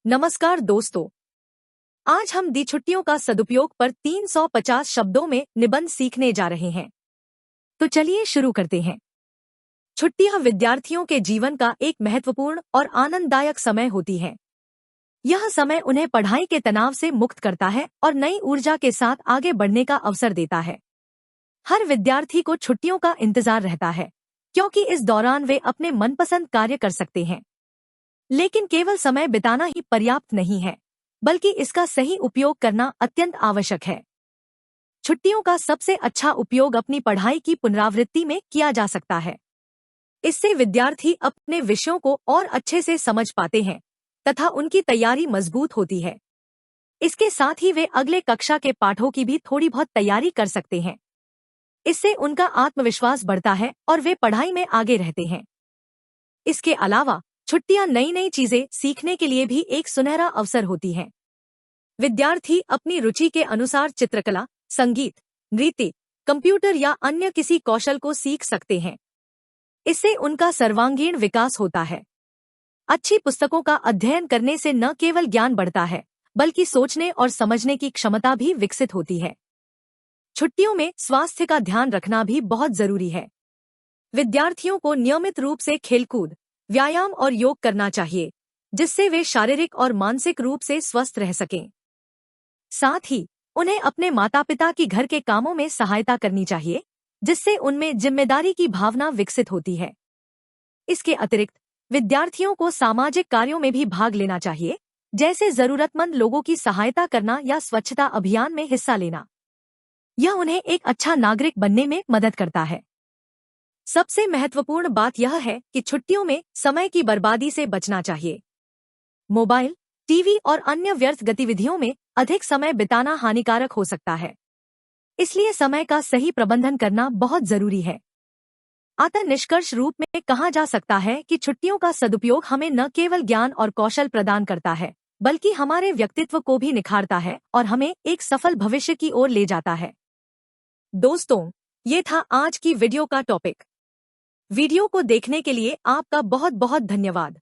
नमस्कार दोस्तों। आज हम दी छुट्टियों का सदुपयोग पर 350 शब्दों में निबंध सीखने जा रहे हैं। तो चलिए शुरू करते हैं। छुट्टियां विद्यार्थियों के जीवन का एक महत्वपूर्ण और आनंददायक समय होती हैं। यह समय उन्हें पढ़ाई के तनाव से मुक्त करता है और नई ऊर्जा के साथ आगे बढ़ने का अवसर देता है। हर विद्यार्थी को छुट्टियों का इंतजार रहता है, क्योंकि इस दौरान वे अपने मनपसंद कार्य कर सकते हैं। लेकिन केवल समय बिताना ही पर्याप्त नहीं है, बल्कि इसका सही उपयोग करना अत्यंत आवश्यक है। छुट्टियों का सबसे अच्छा उपयोग अपनी पढ़ाई की पुनरावृत्ति में किया जा सकता है। इससे विद्यार्थी अपने विषयों को और अच्छे से समझ पाते हैं तथा उनकी तैयारी मजबूत होती है। इसके साथ ही वे अगले कक्षा के पाठों की भी थोड़ी बहुत तैयारी कर सकते हैं। इससे उनका आत्मविश्वास बढ़ता है और वे पढ़ाई में आगे रहते हैं। इसके अलावा छुट्टियां नई नई चीजें सीखने के लिए भी एक सुनहरा अवसर होती हैं। विद्यार्थी अपनी रुचि के अनुसार चित्रकला, संगीत, नृत्य, कंप्यूटर या अन्य किसी कौशल को सीख सकते हैं। इससे उनका सर्वांगीण विकास होता है। अच्छी पुस्तकों का अध्ययन करने से न केवल ज्ञान बढ़ता है, बल्कि सोचने और समझने की क्षमता भी विकसित होती है। छुट्टियों में स्वास्थ्य का ध्यान रखना भी बहुत जरूरी है। विद्यार्थियों को नियमित रूप से खेलकूद, व्यायाम और योग करना चाहिए, जिससे वे शारीरिक और मानसिक रूप से स्वस्थ रह सकें। साथ ही उन्हें अपने माता पिता की घर के कामों में सहायता करनी चाहिए, जिससे उनमें जिम्मेदारी की भावना विकसित होती है। इसके अतिरिक्त विद्यार्थियों को सामाजिक कार्यों में भी भाग लेना चाहिए, जैसे जरूरतमंद लोगों की सहायता करना या स्वच्छता अभियान में हिस्सा लेना। यह उन्हें एक अच्छा नागरिक बनने में मदद करता है। सबसे महत्वपूर्ण बात यह है कि छुट्टियों में समय की बर्बादी से बचना चाहिए। मोबाइल, टीवी और अन्य व्यर्थ गतिविधियों में अधिक समय बिताना हानिकारक हो सकता है। इसलिए समय का सही प्रबंधन करना बहुत जरूरी है। अतः निष्कर्ष रूप में कहा जा सकता है कि छुट्टियों का सदुपयोग हमें न केवल ज्ञान और कौशल प्रदान करता है, बल्कि हमारे व्यक्तित्व को भी निखारता है और हमें एक सफल भविष्य की ओर ले जाता है। दोस्तों, ये था आज की वीडियो का टॉपिक। वीडियो को देखने के लिए आपका बहुत बहुत धन्यवाद।